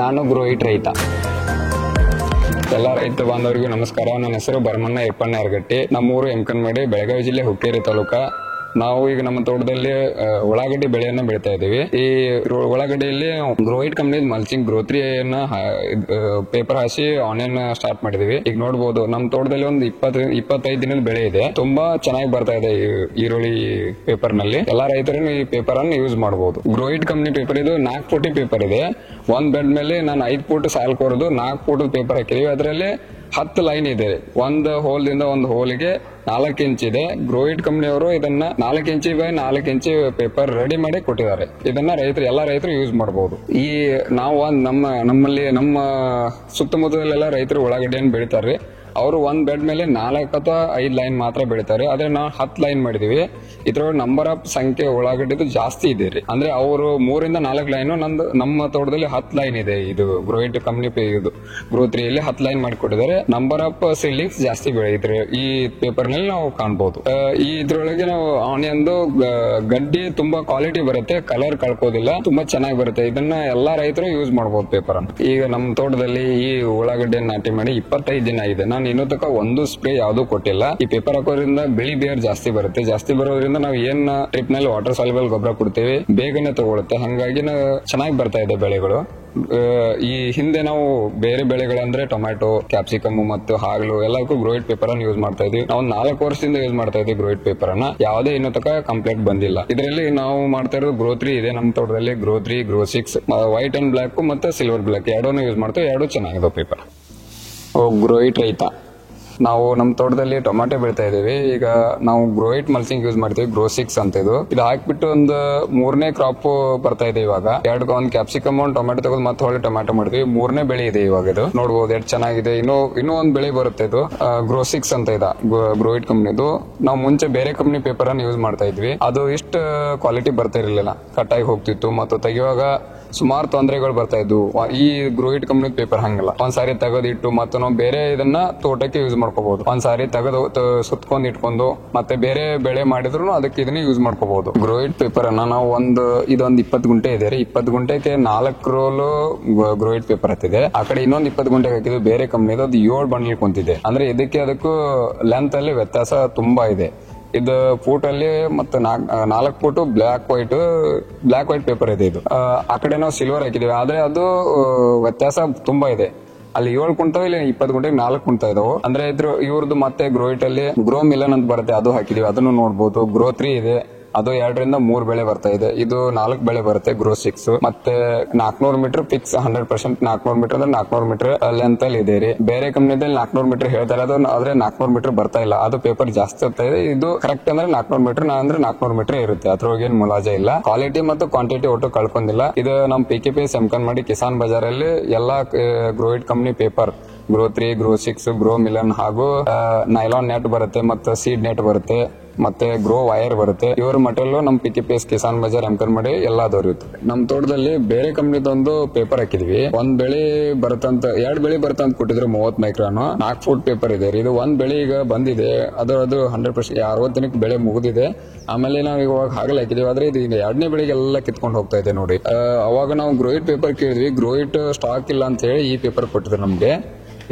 ನಾನು ಗ್ರೋಹಿಟ್ ರೈತ. ಎಲ್ಲ ರೈತ ಬಾಂಧವರಿಗೂ ನಮಸ್ಕಾರ. ನನ್ನ ಹೆಸರು ಭರಮಣ್ಣ ಯಪ್ಪಣ್ಣ ಯರಗಟ್ಟಿ. ನಮ್ಮೂರು ಎಮ್ಕನ್ಮಡಿ, ಬೆಳಗಾವಿ ಜಿಲ್ಲೆ ಹುಕ್ಕೇರಿ ತಾಲೂಕ. ನಾವು ಈಗ ನಮ್ಮ ತೋಟದಲ್ಲಿ ಉಳ್ಳಾಗಡ್ಡಿ ಬೆಳೆಯನ್ನ ಬೆಳಿತಾ ಇದ್ದೀವಿ. ಈ ಉಳ್ಳಾಗಡ್ಡಿಯಲ್ಲಿ ಗ್ರೋಹಿಟ್ ಕಂಪನಿ ಮಲ್ಚಿಂಗ್ ಗ್ರೋ3 ಪೇಪರ್ ಹಾಸಿ ಆನ್ಲೈನ್ ಸ್ಟಾರ್ಟ್ ಮಾಡಿದೀವಿ. ಈಗ ನೋಡಬಹುದು ನಮ್ಮ ತೋಟದಲ್ಲಿ ಒಂದು 25 ದಿನದ ಬೆಳೆ ಇದೆ. ತುಂಬಾ ಚೆನ್ನಾಗಿ ಬರ್ತಾ ಇದೆ ಈರುಳ್ಳಿ ಪೇಪರ್ ನಲ್ಲಿ. ಎಲ್ಲಾ ರೈತರು ಈ ಪೇಪರ್ ಅನ್ನು ಯೂಸ್ ಮಾಡಬಹುದು. ಗ್ರೋಹಿಟ್ ಕಂಪನಿ ಪೇಪರ್ ಇದು 4 ಫೂಟ್ ಪೇಪರ್ ಇದೆ. ಒಂದ್ ಬೆಡ್ ಮೇಲೆ ನಾನು 5 ಫೂಟ್ ಸಾಲ್ ಕೊರದು 4 ಫೂಟ್ ಪೇಪರ್ ಹಾಕಿದೀವಿ. ಅದರಲ್ಲಿ 10 ಲೈನ್ ಇದೆ. ಒಂದು ಹೋಲ್ ದಿಂದ ಒಂದು ಹೋಲಿಗೆ 4 ಇಂಚ್ ಇದೆ. ಗ್ರೋಹಿಟ್ ಕಂಪನಿಯವರು ಇದನ್ನ 4 inch by 4 inch paper ready ಮಾಡಿ ಕೊಟ್ಟಿದ್ದಾರೆ. ಇದನ್ನ ಎಲ್ಲಾ ರೈತರು ಯೂಸ್ ಮಾಡಬಹುದು. ಈ ನಾವು ನಮ್ಮಲ್ಲಿ ನಮ್ಮ ಸುತ್ತಮುತ್ತಲೆಲ್ಲ ರೈತರು ಉಳ್ಳಾಗಡ್ಡಿಯನ್ನು ಬೆಳಿತಾರೆ. ಅವರು ಒಂದ್ ಬೆಡ್ ಮೇಲೆ 4 ಅಥವಾ 5 ಲೈನ್ ಮಾತ್ರ ಬೆಳಿತಾರೆ. ಆದ್ರೆ ನಾವು 10 ಲೈನ್ ಮಾಡಿದೀವಿ. ಇದ್ರೊಳಗೆ ನಂಬರ್ ಆಫ್ ಸಂಖ್ಯೆ ಉಳ್ಳಾಗಡ್ಡಿದು ಜಾಸ್ತಿ ಇದೆ ರೀ. ಅಂದ್ರೆ ಅವರು 3 ರಿಂದ 4 ಲೈನ್, ನಮ್ಮ ತೋಟದಲ್ಲಿ 10 ಲೈನ್ ಇದೆ. ಇದು ಗ್ರೋಹಿಟ್ ಕಂಪನಿ ಇದು ಗ್ರೋ3 ಯಲ್ಲಿ 10 ಲೈನ್ ಮಾಡಿಕೊಟ್ಟಿದ್ದಾರೆ. ನಂಬರ್ ಆಫ್ ಸೀಡ್ಲಿಂಗ್ಸ್ ಜಾಸ್ತಿ ಬೆಳೆಯಿದ್ರೆ ಈ ಪೇಪರ್ ನಲ್ಲಿ ನಾವು ಕಾಣಬಹುದು. ಇದ್ರೊಳಗೆ ನಾವು ಆನಿಯನ್ದು ಗಡ್ಡಿ ತುಂಬಾ ಕ್ವಾಲಿಟಿ ಬರುತ್ತೆ, ಕಲರ್ ಕಳ್ಕೋದಿಲ್ಲ, ತುಂಬಾ ಚೆನ್ನಾಗಿ ಬರುತ್ತೆ. ಇದನ್ನ ಎಲ್ಲಾ ರೈತರು ಯೂಸ್ ಮಾಡಬಹುದು ಪೇಪರ್ ಅನ್ನು. ಈಗ ನಮ್ಮ ತೋಟದಲ್ಲಿ ಈ ಉಳ್ಳಾಗಡ್ಡಿಯನ್ನು ನಾಟಿ ಮಾಡಿ 25 ದಿನ ಆಗಿದೆ. ನಾನು ಇನ್ನೂ ತನಕ ಒಂದು ಸ್ಪ್ರೇ ಯಾವ್ದು ಕೊಟ್ಟಿಲ್ಲ. ಈ ಪೇಪರ್ ಹಾಕೋದ್ರಿಂದ ಬಿಳಿ ಬೇರ್ ಜಾಸ್ತಿ ಬರುತ್ತೆ. ಜಾಸ್ತಿ ಬರೋದ್ರಿಂದ ನಾವು ಏನ್ ಟ್ರಿಪ್ ನಲ್ಲಿ ವಾಟರ್ ಸಾಲ್ಯುಬಲ್ ಗೊಬ್ಬರ ಕೊಡ್ತೇವೆ, ಬೇಗನೆ ತಗೊಳುತ್ತೆ. ಹಂಗಾಗಿ ಚೆನ್ನಾಗಿ ಬರ್ತಾ ಇದೆ ಬೆಳೆಗಳು. ಈ ಹಿಂದೆ ನಾವು ಬೇರೆ ಬೆಳೆಗಳಂದ್ರೆ ಟೊಮ್ಯಾಟೊ, ಕ್ಯಾಪ್ಸಿಕಮ್ ಮತ್ತು ಹಾಗಲು ಎಲ್ಲಕ್ಕೂ ಗ್ರೋಹಿಟ್ ಪೇಪರ್ ಅನ್ನು ಯೂಸ್ ಮಾಡ್ತಾ ಇದ್ವಿ. ನಾವು 4 ವರ್ಷದಿಂದ ಯೂಸ್ ಮಾಡ್ತಾ ಇದ್ವಿ ಗ್ರೋಹಿಟ್ ಪೇಪರ್ ಅನ್ನ. ಯಾವುದೇ ಇನ್ನೂ ತನಕ ಕಂಪ್ಲೇಂಟ್ ಬಂದಿಲ್ಲ. ಇದರಲ್ಲಿ ನಾವು ಮಾಡ್ತಾ ಇರೋದು ಗ್ರೋ3 ಇದೆ. ನಮ್ಮ ತೋಟದಲ್ಲಿ ಗ್ರೋ3, ಗ್ರೋ6, ವೈಟ್ ಅಂಡ್ ಬ್ಲಾಕ್ ಮತ್ತೆ ಸಿಲ್ವರ್ ಬ್ಲಾಕ್ ಎರಡೂ ಯೂಸ್ ಮಾಡ್ತೇವೆ. ಎರಡು ಚೆನ್ನಾಗಿದೆ ಪೇಪರ್. ಗ್ರೋಹಿಟ್ ರೈತ. ನಾವು ನಮ್ಮ ತೋಟದಲ್ಲಿ ಟೊಮ್ಯಾಟೊ ಬೆಳಿತಾ ಇದೀವಿ. ಈಗ ನಾವು ಗ್ರೋಹಿಟ್ ಮಲ್ಚಿಂಗ್ ಯೂಸ್ ಮಾಡ್ತೀವಿ, ಗ್ರೋ6 ಅಂತ. ಇದು ಹಾಕ್ಬಿಟ್ಟು ಒಂದು 3ನೇ ಕ್ರಾಪ್ ಬರ್ತಾ ಇದೆ ಇವಾಗ. ಒಂದು ಕ್ಯಾಪ್ಸಿಕಮ್, ಒಂದು ಟೊಮ್ಯಾಟೊ ತಗೊಂಡು ಮತ್ತೆ ಹೊಳೆ ಟೊಮ್ಯಾಟೊ ಮಾಡ್ತೀವಿ. 3ನೇ ಬೆಳೆ ಇದೆ ಇವಾಗ. ಇದು ನೋಡಬಹುದು ಎಷ್ಟು ಚೆನ್ನಾಗಿದೆ. ಇನ್ನೂ ಒಂದು ಬೆಳೆ ಬರುತ್ತೆ. ಇದು ಗ್ರೋ6 ಅಂತ ಇದೆ ಗ್ರೋಹಿಟ್ ಕಂಪನಿದು. ನಾವು ಮುಂಚೆ ಬೇರೆ ಕಂಪನಿ ಪೇಪರ್ ಅನ್ನು ಯೂಸ್ ಮಾಡ್ತಾ ಇದ್ವಿ. ಅದು ಇಷ್ಟು ಕ್ವಾಲಿಟಿ ಬರ್ತಾ ಇರಲಿಲ್ಲ, ಕಟ್ಟಾಗಿ ಹೋಗ್ತಿತ್ತು ಮತ್ತು ತೆಗೆಯುವಾಗ ಸುಮಾರು ತೊಂದರೆಗಳು ಬರ್ತಾ ಇದ್ವು. ಈ ಗ್ರೋಹಿಟ್ ಕಂಪನಿ ಪೇಪರ್ ಹಂಗಲ್ಲ. ಒಂದ್ಸಾರಿ ತೆಗೆದಿಟ್ಟು ಮತ್ತೆ ನಾವು ಬೇರೆ ಇದನ್ನ ತೋಟಕ್ಕೆ ಯೂಸ್ ಮಾಡ್ಕೋಬಹುದು. ಒಂದ್ಸಾರಿ ತೆಗೆದು ಸುತ್ಕೊಂಡ್ ಇಟ್ಕೊಂಡು ಮತ್ತೆ ಬೇರೆ ಬೆಳೆ ಮಾಡಿದ್ರು ಅದಕ್ಕೆ ಇದನ್ನ ಯೂಸ್ ಮಾಡ್ಕೋಬಹುದು. ಗ್ರೋಹಿಟ್ ಪೇಪರ್ ಅನ್ನ ನಾವು ಇದೊಂದು 20 ಗುಂಟೆ ಇದೆ. 20 ಗುಂಟೆಗೆ 4 ರೋಲ್ ಗ್ರೋಹಿಟ್ ಪೇಪರ್ ಹತ್ತಿದೆ. ಆ ಕಡೆ ಇನ್ನೊಂದು 20 ಗುಂಟೆಗೆ ಹಾಕಿದ್ವಿ ಬೇರೆ ಕಂಪನಿದು. ಅದು 7 ಬಂಡಲ್ ಕುಂತಿದೆ. ಅಂದ್ರೆ ಅದಕ್ಕೂ ಲೆಂತ್ ಅಲ್ಲಿ ವ್ಯತ್ಯಾಸ ತುಂಬಾ ಇದೆ. ಇದು ಫೂಟ್ ಅಲ್ಲಿ ಮತ್ತೆ 4 ಫೂಟ್ ಬ್ಲಾಕ್ ವೈಟ್ ಪೇಪರ್ ಇದೆ. ಇದು ಆ ಕಡೆ ನಾವು ಸಿಲ್ವರ್ ಹಾಕಿದೀವಿ. ಆದ್ರೆ ಅದು ವ್ಯತ್ಯಾಸ ತುಂಬಾ ಇದೆ. ಅಲ್ಲಿ 7 ಕುಂತಾವ, ಇಲ್ಲಿ 20 ಗುಂಟೆಗೆ 4 ಕುಂತಾ ಇದಾವೆ. ಅಂದ್ರೆ ಇವ್ರದ್ದು ಮತ್ತೆ ಗ್ರೋಹಿಟ್ ಅಲ್ಲಿ ಗ್ರೋ ಮಿಲನ್ ಅಂತ ಬರುತ್ತೆ, ಅದು ಹಾಕಿದೀವಿ. ಅದನ್ನು ನೋಡಬಹುದು. ಗ್ರೋ3 ಇದೆ, ಅದು 2 ರಿಂದ 3 ಬೆಳೆ ಬರ್ತಾ ಇದೆ. ಇದು 4 ಬೆಳೆ ಬರುತ್ತೆ ಗ್ರೋ6. ಮತ್ತೆ 400 ಮೀಟರ್ ಫಿಕ್ಸ್ 100%. 400 ಮೀಟರ್ ಅಂದ್ರೆ 400 ಮೀಟರ್ ಲೆಂತ್ ಅಲ್ಲಿ ಇದೆ ರೀ. ಬೇರೆ ಕಂಪನಿದಲ್ಲಿ 400 ಮೀಟರ್ ಹೇಳ್ತಾರೆ, ಅದು ಆದ್ರೆ 400 ಮೀಟರ್ ಬರ್ತಾ ಇಲ್ಲ. ಅದು ಪೇಪರ್ ಜಾಸ್ತಿ ಆಗ್ತಾ ಇದೆ. ಇದು ಕರೆಕ್ಟ್ ಅಂದ್ರೆ 400 ಮೀಟರ್, ಅಂದ್ರೆ 400 ಮೀಟರ್ ಇರುತ್ತೆ. ಅದ್ರೊಳಗೆ ಏನ್ ಮುಲಾಜ ಇಲ್ಲ. ಕ್ವಾಲಿಟಿ ಮತ್ತು ಕ್ವಾಂಟಿಟಿ ಒಟ್ಟು ಕಳ್ಕೊಂಡಿಲ್ಲ. ಇದು ನಮ್ಮ PKPS ಎಮ್ಕನ್ಮಡಿ ಕಿಸಾನ್ ಬಜಾರ್ ಅಲ್ಲಿ ಎಲ್ಲಾ ಗ್ರೋಹಿಟ್ ಕಂಪನಿ ಪೇಪರ್ ಗ್ರೋ3, ಗ್ರೋ6, ಗ್ರೋ ಮಿಲನ್ ಹಾಗೂ ನೈಲಾನ್ ನೆಟ್ ಬರುತ್ತೆ, ಮತ್ತೆ ಸೀಡ್ ನೆಟ್ ಬರುತ್ತೆ, ಮತ್ತೆ ಗ್ರೋ ವೈರ್ ಬರುತ್ತೆ. ಇವ್ರ ಮಟೀರಿಯಲ್ ನಮ್ಮ PKPS ಕಿಸಾನ್ ಬಜಾರ್ ಎಮ್ಕನ್ಮಡಿ ಎಲ್ಲಾದವ್ರು ಇರ್ತದೆ. ನಮ್ಮ ತೋಟದಲ್ಲಿ ಬೇರೆ ಕಂಪನಿದೊಂದು ಪೇಪರ್ ಹಾಕಿದ್ವಿ. 2 ಬೆಳೆ ಬರ್ತಂತ ಕೊಟ್ಟಿದ್ರು 30 ಮೈಕ್ರಾನ್. 4 ಫೂಟ್ ಪೇಪರ್ ಇದೆ. ಇದು 1 ಬೆಳೆ ಈಗ ಬಂದಿದೆ. ಅದು 100% 60 ದಿನಕ್ಕೆ ಬೆಳೆ ಮುಗಿದಿದೆ. ಆಮೇಲೆ ನಾವು ಇವಾಗ ಹಾಗಲ್ ಹಾಕಿದೀವಿ. ಆದ್ರೆ ಇದು ಈಗ 2ನೇ ಬೆಳೆಗೆಲ್ಲ ಕಿತ್ಕೊಂಡು ಹೋಗ್ತಾ ಇದೆ ನೋಡಿ. ಅವಾಗ ನಾವು ಗ್ರೋಹಿಟ್ ಪೇಪರ್ ಕೇಳಿದ್ವಿ. ಗ್ರೋಹಿಟ್ ಸ್ಟಾಕ್ ಇಲ್ಲ ಅಂತ ಹೇಳಿ ಈ ಪೇಪರ್ ಕೊಟ್ಟಿದ್ರು ನಮ್ಗೆ.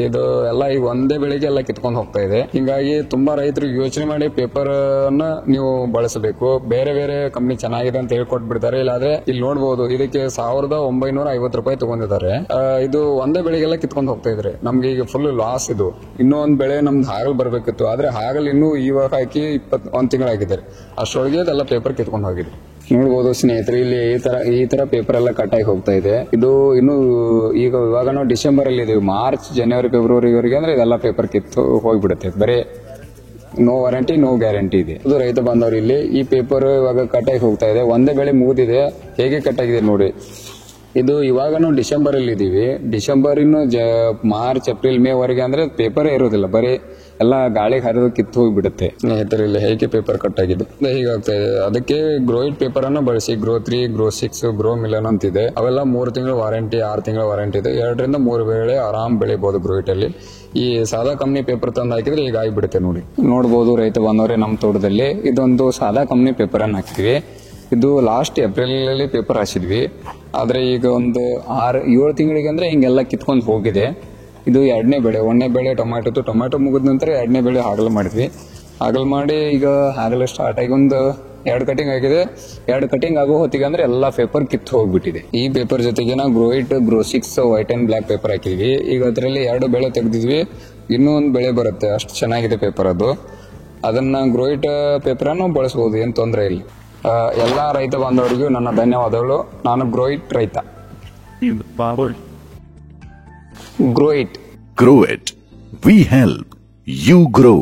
ಇದು ಎಲ್ಲ ಈಗ ಒಂದೇ ಬೆಳೆಗೆ ಎಲ್ಲ ಕಿತ್ಕೊಂಡು ಹೋಗ್ತಾ ಇದೆ. ಹಿಂಗಾಗಿ ತುಂಬಾ ರೈತರು ಯೋಚನೆ ಮಾಡಿ ಪೇಪರ್ ಅನ್ನ ನೀವು ಬಳಸಬೇಕು. ಬೇರೆ ಬೇರೆ ಕಂಪನಿ ಚೆನ್ನಾಗಿದೆ ಅಂತ ಹೇಳ್ಕೊಟ್ಬಿಡ್ತಾರೆ. ಇಲ್ಲಾದ್ರೆ ಇಲ್ಲಿ ನೋಡಬಹುದು, ಇದಕ್ಕೆ 1950 ರೂಪಾಯಿ ತಗೊಂಡಿದ್ದಾರೆ. ಇದು ಒಂದೇ ಬೆಳೆಗೆಲ್ಲ ಕಿತ್ಕೊಂಡು ಹೋಗ್ತಾ ಇದ್ರೆ ನಮ್ಗೆ ಈಗ ಫುಲ್ ಲಾಸ್. ಇದು ಇನ್ನೂ ಒಂದ್ ಬೆಳೆ ನಮ್ದು ಹಾಗಲ್ ಬರ್ಬೇಕಿತ್ತು. ಆದ್ರೆ ಹಾಗಲ್ ಇನ್ನೂ ಇವಾಗ ಹಾಕಿ 21 ತಿಂಗಳಾಗಿದ್ದಾರೆ. ಅಷ್ಟೊಳಗೆ ಇದೆಲ್ಲ ಪೇಪರ್ ಕಿತ್ಕೊಂಡು ಹೋಗಿದೆ. ನೋಡಬಹುದು ಸ್ನೇಹಿತರೆ, ಇಲ್ಲಿ ಈ ತರ ಪೇಪರ್ ಎಲ್ಲ ಕಟ್ಟಾಗಿ ಹೋಗ್ತಾ ಇದೆ. ಇದು ಇನ್ನು ಇವಾಗ ನಾವು ಡಿಸೆಂಬರ್ ಅಲ್ಲಿ ಇದೀವಿ. ಮಾರ್ಚ್, ಜನವರಿ, ಫೆಬ್ರವರಿವರೆಗೆ ಅಂದ್ರೆ ಇದೆಲ್ಲ ಪೇಪರ್ ಕಿತ್ತು ಹೋಗ್ಬಿಡುತ್ತೆ. ಬರೀ ನೋ ವಾರಂಟಿ, ನೋ ಗ್ಯಾರಂಟಿ ಇದೆ. ಇದು ರೈತ ಬಾಂಧವರು ಇಲ್ಲಿ ಈ ಪೇಪರ್ ಇವಾಗ ಕಟ್ಟಾಗಿ ಹೋಗ್ತಾ ಇದೆ. ಒಂದೇ ಬೆಳೆ ಮುಗಿದಿದೆ, ಹೇಗೆ ಕಟ್ಟಾಗಿದೆ ನೋಡಿ. ಇದು ಇವಾಗ ನಾವು ಡಿಸೆಂಬರ್ ಅಲ್ಲಿ ಇದೀವಿ. ಡಿಸೆಂಬರ್ ಇನ್ನು ಮಾರ್ಚ್, ಏಪ್ರಿಲ್, ಮೇ ವರೆಗೆ ಅಂದ್ರೆ ಪೇಪರೇ ಇರೋದಿಲ್ಲ. ಬರೀ ಎಲ್ಲ ಗಾಳಿಗೆ ಹರಿದು ಕಿತ್ತು ಹೋಗ್ಬಿಡುತ್ತೆ. ಸ್ನೇಹಿತರೆ, ಇಲ್ಲಿ ಹೇಗೆ ಪೇಪರ್ ಕಟ್ ಆಗಿದೆ ಹೀಗಾಗ್ತಾ ಇದೆ. ಅದಕ್ಕೆ ಗ್ರೋಹಿಟ್ ಪೇಪರ್ ಅನ್ನ ಬಳಸಿ. ಗ್ರೋ3, ಗ್ರೋ6, ಗ್ರೋ ಮಿಲನ್ ಅಂತಿದೆ. ಅವೆಲ್ಲ 3 ತಿಂಗಳ ವಾರಂಟಿ, 6 ತಿಂಗಳ ವಾರಂಟಿ ಇದೆ. 2 ರಿಂದ 3 ಬೆಳೆ ಆರಾಮ್ ಬೆಳಿಬಹುದು ಗ್ರೋಹಿಟ್ ಅಲ್ಲಿ. ಈ ಸಾದಾ ಕಂಪನಿ ಪೇಪರ್ ತಂದು ಹಾಕಿದ್ರೆ ಈಗ ಆಗಿಬಿಡುತ್ತೆ ನೋಡಿ. ನೋಡಬಹುದು ರೈತ ಬಾಂಧವರೇ, ನಮ್ಮ ತೋಟದಲ್ಲಿ ಇದೊಂದು ಸಾದಾ ಕಂಪನಿ ಪೇಪರ್ ಅನ್ನ ಹಾಕ್ತಿವಿ. ಇದು ಲಾಸ್ಟ್ ಏಪ್ರಿಲ್ ಪೇಪರ್ ಹಾಸಿದ್ವಿ. ಆದ್ರೆ ಈಗ ಒಂದು 6-7 ತಿಂಗಳಿಗೆ ಅಂದ್ರೆ ಹಿಂಗೆಲ್ಲ ಕಿತ್ಕೊಂಡು ಹೋಗಿದೆ. ಇದು 2ನೇ ಬೆಳೆ. 1ನೇ ಬೆಳೆ ಟೊಮ್ಯಾಟೊ ಮುಗಿದ ನಂತರ 2ನೇ ಬೆಳೆ ಹಾಗಲ್ ಮಾಡಿದ್ವಿ. ಹಾಗಲ್ ಮಾಡಿ ಈಗ ಹಾಗಲ್ ಸ್ಟಾರ್ಟ್ ಆಗಿ ಒಂದು 2 ಕಟಿಂಗ್ ಆಗಿದೆ. 2 ಕಟಿಂಗ್ ಆಗೋ ಹೊತ್ತಿಗೆ ಅಂದ್ರೆ ಎಲ್ಲಾ ಪೇಪರ್ ಕಿತ್ತು ಹೋಗ್ಬಿಟ್ಟಿದೆ. ಈ ಪೇಪರ್ ಜೊತೆಗೆ ನಾವು ಗ್ರೋ6 ವೈಟ್ ಅಂಡ್ ಬ್ಲಾಕ್ ಪೇಪರ್ ಹಾಕಿದ್ವಿ. ಈಗ ಅದರಲ್ಲಿ 2 ಬೆಳೆ ತೆಗೆದಿದ್ವಿ. ಇನ್ನೂ ಒಂದು ಬೆಳೆ ಬರುತ್ತೆ, ಅಷ್ಟು ಚೆನ್ನಾಗಿದೆ ಪೇಪರ್ ಅದು. ಅದನ್ನ ಗ್ರೋಯಿಟ್ ಪೇಪರ್ ಅನ್ನು ಬಳಸಬಹುದು, ಏನ್ ತೊಂದರೆ ಇಲ್ಲ. ಎಲ್ಲಾ ರೈತ ಬಾಂಧವರಿಗೂ ನನ್ನ ಧನ್ಯವಾದಗಳು. ನಾನು ಗ್ರೋಯಿಟ್ ರೈತ. Grow it. We help. You grow.